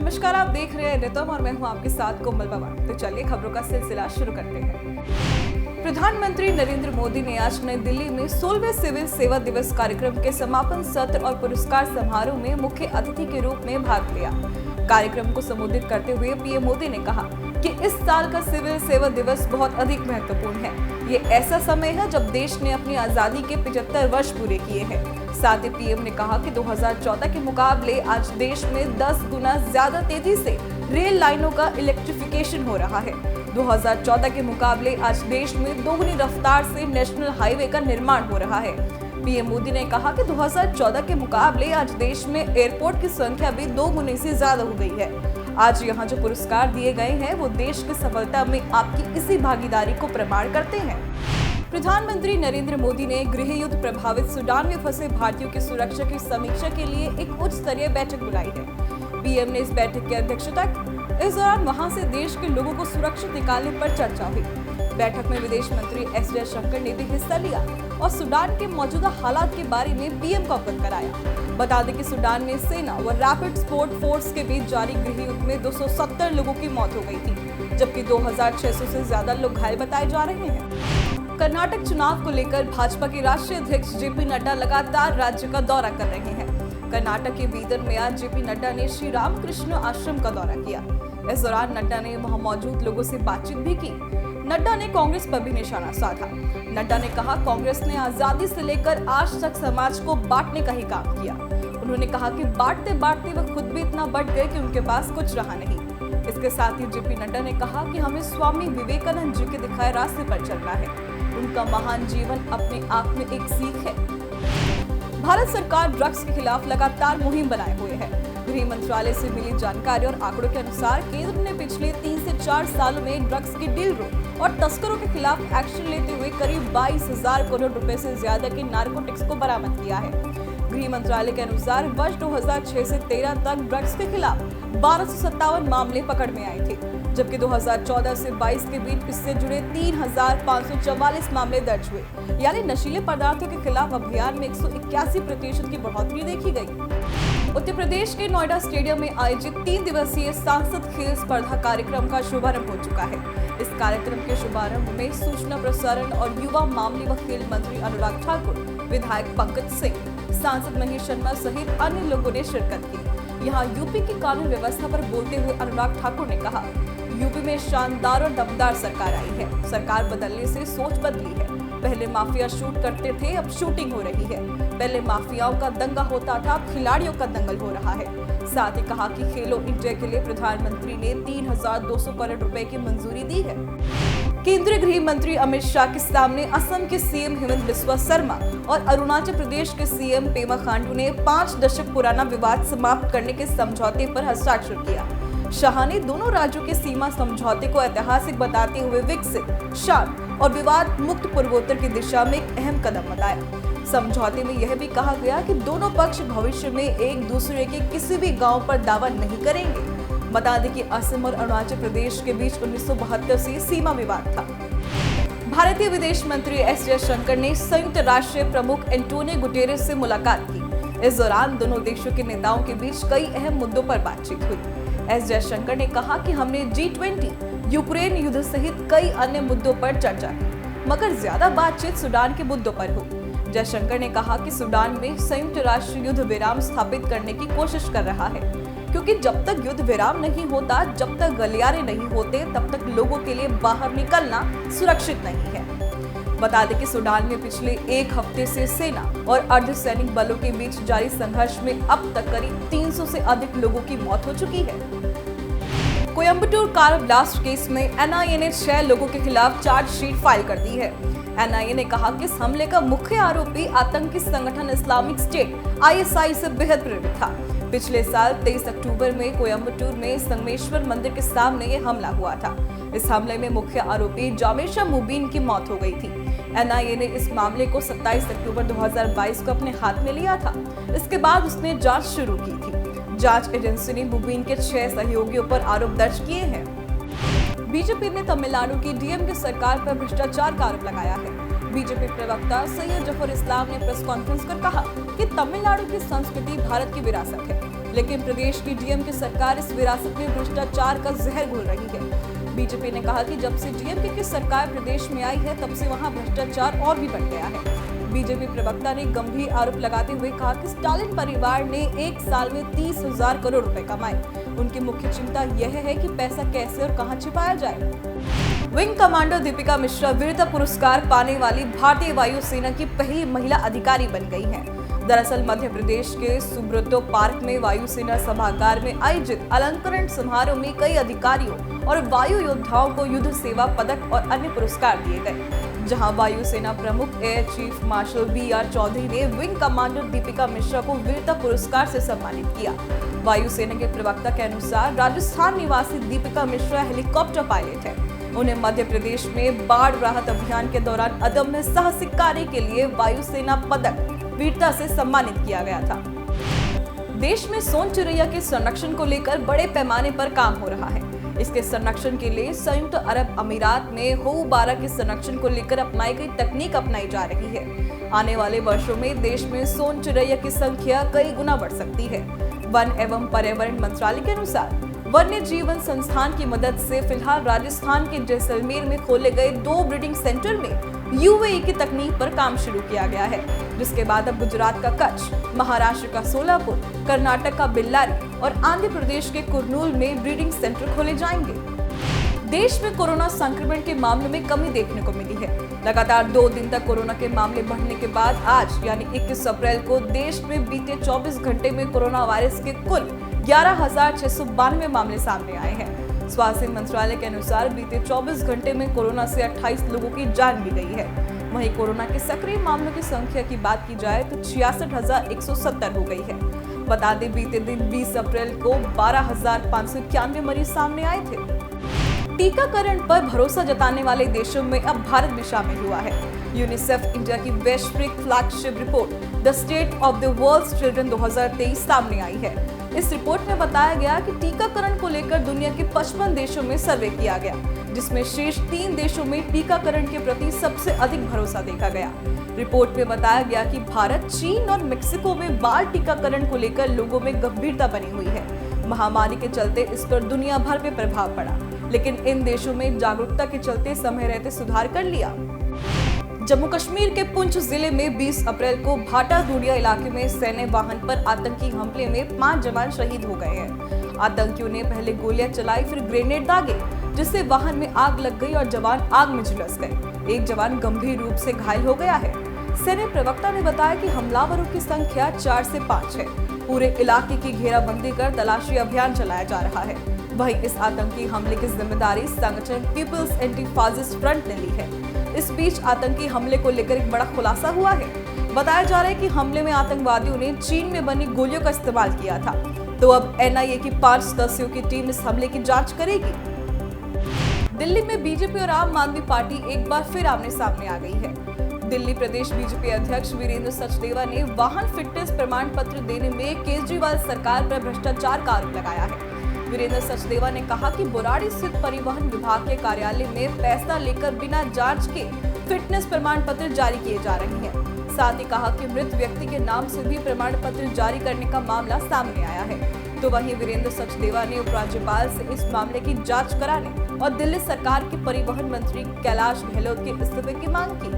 नमस्कार, आप देख रहे हैं रितम और मैं हूं आपके साथ कोमल पवार। तो चलिए खबरों का सिलसिला शुरू करते हैं। प्रधानमंत्री नरेंद्र मोदी ने आज नई दिल्ली में 16वें सिविल सेवा दिवस कार्यक्रम के समापन सत्र और पुरस्कार समारोह में मुख्य अतिथि के रूप में भाग लिया। कार्यक्रम को संबोधित करते हुए पीएम मोदी ने कहा कि इस साल का सिविल सेवा दिवस बहुत अधिक महत्वपूर्ण है। ये ऐसा समय है जब देश ने अपनी आजादी के 75 वर्ष पूरे किए हैं। साथ ही पीएम ने कहा कि 2014 के मुकाबले आज देश में 10 गुना ज्यादा तेजी से रेल लाइनों का इलेक्ट्रिफिकेशन हो रहा है। 2014 के मुकाबले आज देश में दोगुनी रफ्तार से नेशनल हाईवे का निर्माण हो रहा है। पीएम मोदी ने कहा कि 2014 के मुकाबले आज देश में एयरपोर्ट की संख्या भी 2 गुने से ज्यादा हो गई है। आज यहाँ जो पुरस्कार दिए गए हैं वो देश की सफलता में आपकी इसी भागीदारी को प्रमाण करते हैं। प्रधानमंत्री नरेंद्र मोदी ने गृह युद्ध प्रभावित सूडान में फंसे भारतीयों की सुरक्षा की समीक्षा के लिए एक उच्च स्तरीय बैठक बुलाई है। पीएम ने इस बैठक की अध्यक्षता की। इस दौरान वहां से देश के लोगों को सुरक्षित निकालने पर चर्चा हुई। बैठक में विदेश मंत्री एस जयशंकर ने भी हिस्सा लिया और सूडान के मौजूदा हालात के बारे में पीएम को अवगत कराया। बता दें कि सूडान में सेना व रैपिड सपोर्ट फोर्स के बीच जारी गृह युद्ध में 270 लोगों की मौत हो गई थी, जबकि 2600 से ज्यादा लोग घायल बताए जा रहे हैं। कर्नाटक चुनाव को लेकर भाजपा के राष्ट्रीय अध्यक्ष जेपी नड्डा लगातार राज्य का दौरा कर रहे हैं। कर्नाटक के बीदर में आज जेपी नड्डा ने श्री रामकृष्ण आश्रम का दौरा किया। इस दौरान नड्डा ने वहां मौजूद लोगों से बातचीत भी की। नड्डा ने कांग्रेस पर भी निशाना साधा। नड्डा ने कहा कांग्रेस ने आजादी से लेकर आज तक समाज को बांटने का ही काम किया। उन्होंने कहा कि बांटते बांटते वह खुद भी इतना बढ़ गए कि उनके पास कुछ रहा नहीं। इसके साथ ही जेपी नड्डा ने कहा कि हमें स्वामी विवेकानंद जी के दिखाए रास्ते पर चलना है। उनका महान जीवन अपने आप में एक सीख है। भारत सरकार ड्रग्स के खिलाफ लगातार मुहिम बनाए हुए है। गृह मंत्रालय से मिली जानकारी और आंकड़ों के अनुसार केंद्र ने पिछले 3 से 4 सालों में ड्रग्स के डीलरों और तस्करों के खिलाफ एक्शन लेते हुए करीब 22,000 करोड़ रुपए से ज्यादा के नारकोटिक्स को बरामद किया है। गृह मंत्रालय के अनुसार वर्ष 2006 से 13 तक ड्रग्स के खिलाफ 1257 मामले पकड़ में आए थे, जबकि 2014 से 22 के बीच इससे जुड़े 3,544 मामले दर्ज हुए। यानी नशीले पदार्थों के खिलाफ अभियान में 181% की बढ़ोतरी देखी गई। उत्तर प्रदेश के नोएडा स्टेडियम में आयोजित 3 दिवसीय सांसद खेल स्पर्धा कार्यक्रम का शुभारंभ हो चुका है। इस कार्यक्रम के शुभारंभ में सूचना प्रसारण और युवा मामले व खेल मंत्री अनुराग ठाकुर, विधायक पंकज सिंह, सांसद महेश शर्मा सहित अन्य लोगों ने शिरकत की। यहाँ यूपी की कानून व्यवस्था पर बोलते हुए अनुराग ठाकुर ने कहा, यूपी में शानदार और दमदार सरकार आई है। सरकार बदलने से सोच बदली है। पहले माफिया शूट करते थे, अब शूटिंग हो रही है। पहले माफियाओं का दंगा होता था, अब खिलाड़ियों का दंगल हो रहा है। साथ ही कहा कि खेलो इंडिया के लिए प्रधानमंत्री ने 3,200 करोड़ रुपए की मंजूरी दी है। केंद्रीय गृह मंत्री अमित शाह के सामने असम के सीएम हेमंत बिस्वा शर्मा और अरुणाचल प्रदेश के सीएम पेमा खांडू ने 5 दशक पुराना विवाद समाप्त करने के समझौते पर हस्ताक्षर किया। शाह ने दोनों राज्यों के सीमा समझौते को ऐतिहासिक बताते हुए विकसित, शांत और विवाद मुक्त पूर्वोत्तर की दिशा में एक अहम कदम बताया। समझौते में यह भी कहा गया कि दोनों पक्ष भविष्य में एक दूसरे के किसी भी गांव पर दावा नहीं करेंगे। बता दें कि असम और अरुणाचल प्रदेश के बीच 1972 से सीमा विवाद था। भारतीय विदेश मंत्री एस जयशंकर ने संयुक्त राष्ट्र प्रमुख एंटोनियो गुटेरेस से मुलाकात की। इस दौरान दोनों देशों के नेताओं के बीच कई अहम मुद्दों पर बातचीत हुई। एस जयशंकर ने कहा कि हमने G20, यूक्रेन युद्ध सहित कई अन्य मुद्दों पर चर्चा की, मगर ज्यादा बातचीत सूडान के मुद्दों पर हुई। जयशंकर ने कहा कि सूडान में संयुक्त राष्ट्र युद्ध विराम स्थापित करने की कोशिश कर रहा है, क्योंकि जब तक युद्ध विराम नहीं होता, जब तक गलियारे नहीं होते, तब तक लोगों के लिए बाहर निकलना सुरक्षित नहीं है। बता दें कि सूडान में पिछले 1 हफ्ते से सेना और अर्धसैनिक बलों के बीच जारी संघर्ष में अब तक करीब 300 से अधिक लोगों की मौत हो चुकी है। कोयंबटूर कार ब्लास्ट केस में एनआईए ने 6 लोगों के खिलाफ चार्जशीट फाइल कर दी है। एनआईए ने कहा कि इस हमले का मुख्य आरोपी आतंकी संगठन इस्लामिक स्टेट (ISI) से बेहद प्रेरित था। पिछले साल 23 अक्टूबर में कोयंबटूर में संगमेश्वर मंदिर के सामने ये हमला हुआ था। इस हमले में मुख्य आरोपी जामेशा मुबीन की मौत हो गई थी। एनआईए ने इस मामले को 27 अक्टूबर 2022 को अपने हाथ में लिया था। इसके बाद उसने जांच शुरू की थी। जांच एजेंसी ने मुबीन के 6 सहयोगियों पर आरोप दर्ज किए हैं। बीजेपी ने तमिलनाडु की डीएमके सरकार पर भ्रष्टाचार का आरोप लगाया है। बीजेपी प्रवक्ता सैयद जफर इस्लाम ने प्रेस कॉन्फ्रेंस कर कहा कि तमिलनाडु की संस्कृति भारत की विरासत है, लेकिन प्रदेश की डीएमके सरकार इस विरासत में भ्रष्टाचार का जहर घोल रही है। बीजेपी ने कहा कि जब से डीएमके की सरकार प्रदेश में आई है तब से वहां भ्रष्टाचार और भी बढ़ गया है। बीजेपी प्रवक्ता ने गंभीर आरोप लगाते हुए कहा कि स्टालिन परिवार ने एक साल में 30,000 करोड़ रुपए कमाए। उनकी मुख्य चिंता यह है कि पैसा कैसे और कहां छिपाया जाए। विंग कमांडर दीपिका मिश्रा वीरता पुरस्कार पाने वाली भारतीय वायुसेना की पहली महिला अधिकारी बन गई हैं। दरअसल मध्य प्रदेश के सुब्रतो पार्क में वायुसेना सभागार में आयोजित अलंकरण समारोह में कई अधिकारियों और वायु योद्धाओं को युद्ध सेवा पदक और अन्य पुरस्कार दिए गए, जहां वायुसेना प्रमुख air chief marshal BR Chaudhary ने विंग कमांडर दीपिका मिश्रा को वीरता पुरस्कार से सम्मानित किया। वायुसेना के प्रवक्ता के अनुसार राजस्थान निवासी दीपिका मिश्रा हेलीकॉप्टर पायलट है। उन्हें मध्य प्रदेश में बाढ़ राहत अभियान के दौरान अदम्य साहसिक कार्य के लिए वायुसेना पदक वीरता से सम्मानित किया गया था। देश में सोन चिड़ैया के संरक्षण को लेकर बड़े पैमाने पर काम हो रहा है। इसके संरक्षण के लिए संयुक्त अरब अमीरात में होऊ-बारा के संरक्षण को लेकर अपनाई गई तकनीक अपनाई जा रही है। आने वाले वर्षों में देश में सोन चिड़ैया की संख्या कई गुना बढ़ सकती है। वन एवं पर्यावरण मंत्रालय के अनुसार वन्य जीवन संस्थान की मदद से फिलहाल राजस्थान के जैसलमेर में खोले गए 2 ब्रीडिंग सेंटर में यूएई की तकनीक पर काम शुरू किया गया है, जिसके बाद अब गुजरात का कच्छ, महाराष्ट्र का सोलापुर, कर्नाटक का बेल्लारी और आंध्र प्रदेश के कुर्नूल में ब्रीडिंग सेंटर खोले जाएंगे। देश में कोरोना संक्रमण के मामलों में कमी देखने को मिली है। लगातार 2 दिन तक कोरोना के मामले बढ़ने के बाद आज यानी 21 अप्रैल को देश में बीते 24 घंटे में कोरोना वायरस के कुल 11,692 मामले सामने आए हैं। स्वास्थ्य मंत्रालय के अनुसार बीते 24 घंटे में कोरोना से 28 लोगों की जान भी गई है। वहीं कोरोना के सक्रिय मामलों की संख्या की बात की जाए तो 66,170 हो गई है। बता दें बीते दिन 20 अप्रैल को 12,591 मरीज सामने आए थे। टीकाकरण पर भरोसा जताने वाले देशों में अब भारत भी शामिल हुआ है। यूनिसेफ इंडिया की वैश्विक flagship report the state of the world's children 2023 सामने आई है। इस रिपोर्ट में बताया गया कि टीकाकरण को लेकर दुनिया के 55 देशों में सर्वे किया गया, जिसमें शीर्ष 3 देशों में टीकाकरण के प्रति सबसे अधिक भरोसा देखा गया। रिपोर्ट में बताया गया कि भारत, चीन और मेक्सिको में बाल टीकाकरण को लेकर लोगों में गंभीरता बनी हुई है। महामारी के चलते इस पर दुनिया भर में प्रभाव पड़ा, लेकिन इन देशों में जागरूकता के चलते समय रहते सुधार कर लिया। जम्मू कश्मीर के पुंछ जिले में 20 अप्रैल को भाटा दूरिया इलाके में सैन्य वाहन पर आतंकी हमले में 5 जवान शहीद हो गए हैं। आतंकियों ने पहले गोलियां चलाई, फिर ग्रेनेड दागे, जिससे वाहन में आग लग गई और जवान आग में झुलस गए। एक जवान गंभीर रूप से घायल हो गया है। सैन्य प्रवक्ता ने बताया कि हमलावरों की संख्या 4 से 5 है। पूरे इलाके की घेराबंदी कर तलाशी अभियान चलाया जा रहा है। वहीं इस आतंकी हमले की जिम्मेदारी संगठन पीपल्स एंटी फासिस्ट फ्रंट ने ली है। इस बीच आतंकी हमले को लेकर एक बड़ा खुलासा हुआ है। बताया जा रहा है कि हमले में आतंकवादियों ने चीन में बनी गोलियों का इस्तेमाल किया था। तो अब NIA की 5 सदस्यों की टीम इस हमले की जांच करेगी। दिल्ली में बीजेपी और आम आदमी पार्टी एक बार फिर आमने सामने आ गई है। दिल्ली प्रदेश बीजेपी अध्यक्ष वीरेंद्र सचदेवा ने वाहन फिटनेस प्रमाण पत्र देने में केजरीवाल सरकार पर भ्रष्टाचार का आरोप लगाया है। वीरेंद्र सचदेवा ने कहा कि बुराड़ी स्थित परिवहन विभाग के कार्यालय में पैसा लेकर बिना जांच के फिटनेस प्रमाण पत्र जारी किए जा रहे हैं। साथ ही कहा कि मृत व्यक्ति के नाम से भी प्रमाण पत्र जारी करने का मामला सामने आया है। तो वहीं वीरेंद्र सचदेवा ने उपराज्यपाल से इस मामले की जांच कराने और दिल्ली सरकार के परिवहन मंत्री कैलाश गहलोत के इस्तीफे की मांग की।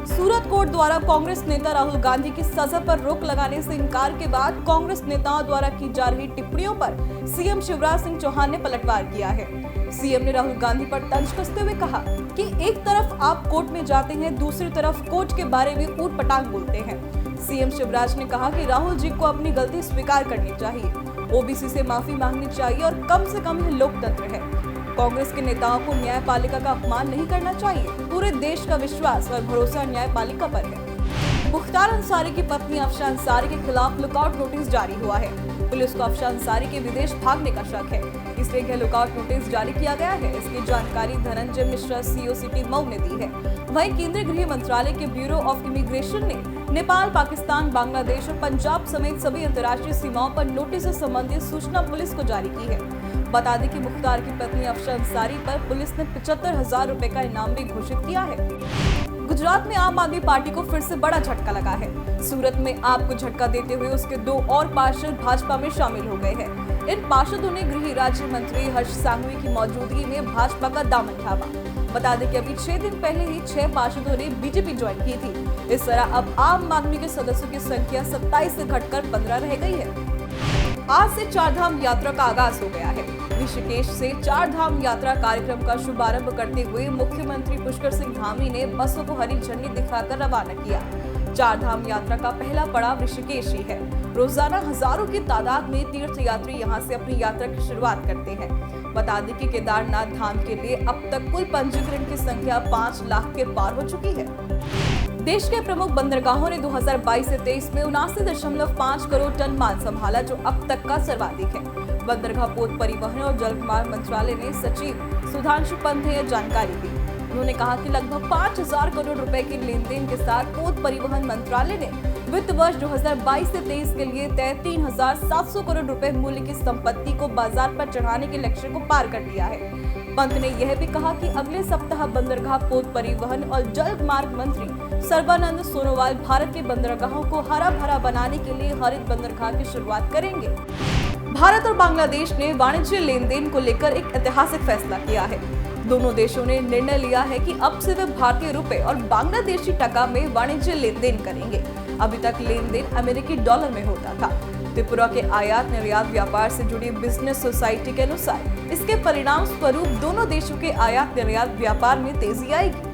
सूरत कोर्ट द्वारा कांग्रेस नेता राहुल गांधी की सजा पर रोक लगाने से इनकार के बाद कांग्रेस नेताओं द्वारा की जा रही टिप्पणियों पर सीएम शिवराज सिंह चौहान ने पलटवार किया है। सीएम ने राहुल गांधी पर तंज कसते हुए कहा कि एक तरफ आप कोर्ट में जाते हैं, दूसरी तरफ कोर्ट के बारे में ऊट पटांग बोलते हैं। सीएम शिवराज ने कहा कि राहुल जी को अपनी गलती स्वीकार करनी चाहिए, ओबीसी से माफी मांगनी चाहिए और कम से कम यह लोकतंत्र है। कांग्रेस के नेताओं को न्यायपालिका का अपमान नहीं करना चाहिए। पूरे देश का विश्वास और भरोसा न्यायपालिका पर है। मुख्तार अंसारी की पत्नी अफशा अंसारी के खिलाफ लुकआउट नोटिस जारी हुआ है। पुलिस को अफशा अंसारी के विदेश भागने का शक है, इसलिए यह लुकआउट नोटिस जारी किया गया है। इसकी जानकारी धनंजय मिश्रा सीओ सिटी मऊ ने दी है। वहीं केंद्रीय गृह मंत्रालय के ब्यूरो ऑफ इमिग्रेशन ने नेपाल, पाकिस्तान, बांग्लादेश और पंजाब समेत सभी अंतर्राष्ट्रीय सीमाओं पर नोटिस से संबंधित सूचना पुलिस को जारी की है। बता दें कि मुख्तार की पत्नी अफशा अंसारी पर पुलिस ने 75,000 रुपए का इनाम भी घोषित किया है। गुजरात में आम आदमी पार्टी को फिर से बड़ा झटका लगा है। सूरत में आप को झटका देते हुए उसके 2 और पार्षद भाजपा में शामिल हो गए हैं। इन पार्षदों ने गृह राज्य मंत्री हर्ष सांघवी की मौजूदगी में भाजपा का दामन थामा। बता दें कि अभी 6 दिन पहले ही 6 पार्षदों ने बीजेपी ज्वाइन की थी। इस तरह अब आम आदमी के सदस्यों की संख्या 27 से घटकर 15 रह गई है। आज से 4 धाम यात्रा का आगाज हो गया है। ऋषिकेश से 4 धाम यात्रा कार्यक्रम का शुभारंभ करते हुए मुख्यमंत्री पुष्कर सिंह धामी ने बसों को हरी झंडी दिखाकर रवाना किया। 4 धाम यात्रा का पहला पड़ाव ऋषिकेश ही है। रोजाना हजारों की तादाद में तीर्थ यात्री यहां से अपनी यात्रा की शुरुआत करते हैं। बता दें कि केदारनाथ धाम के लिए अब तक कुल पंजीकरण की संख्या 5 लाख के पार हो चुकी है। देश के प्रमुख बंदरगाहों ने 2022 से 23 में 79.5 करोड़ टन माल संभाला, जो अब तक का सर्वाधिक है। बंदरगाह पोत परिवहन और जल मार्ग मंत्रालय ने सचिव सुधांशु पंत ने यह जानकारी दी। उन्होंने कहा कि लगभग 5,000 करोड़ रुपए के लेन देन के साथ पोत परिवहन मंत्रालय ने वित्त वर्ष 2022 से 23 के लिए तय 3,700 करोड़ रुपए मूल्य की संपत्ति को बाजार पर चढ़ाने के लक्ष्य को पार कर लिया है। पंत ने यह भी कहा कि अगले सप्ताह बंदरगाह पोत परिवहन और जल मार्ग मंत्री सर्बानंद सोनोवाल भारत के बंदरगाहों को हरा भरा बनाने के लिए हरित बंदरगाह की शुरुआत करेंगे। भारत और बांग्लादेश ने वाणिज्य लेन देन को लेकर एक ऐतिहासिक फैसला किया है। दोनों देशों ने निर्णय लिया है कि अब से वे भारतीय रुपए और बांग्लादेशी टका में वाणिज्य लेन देन करेंगे। अभी तक लेन देन अमेरिकी डॉलर में होता था। त्रिपुरा के आयात निर्यात व्यापार से जुड़ी बिजनेस सोसाइटी के अनुसार इसके परिणाम स्वरूप दोनों देशों के आयात निर्यात व्यापार में तेजी आएगी।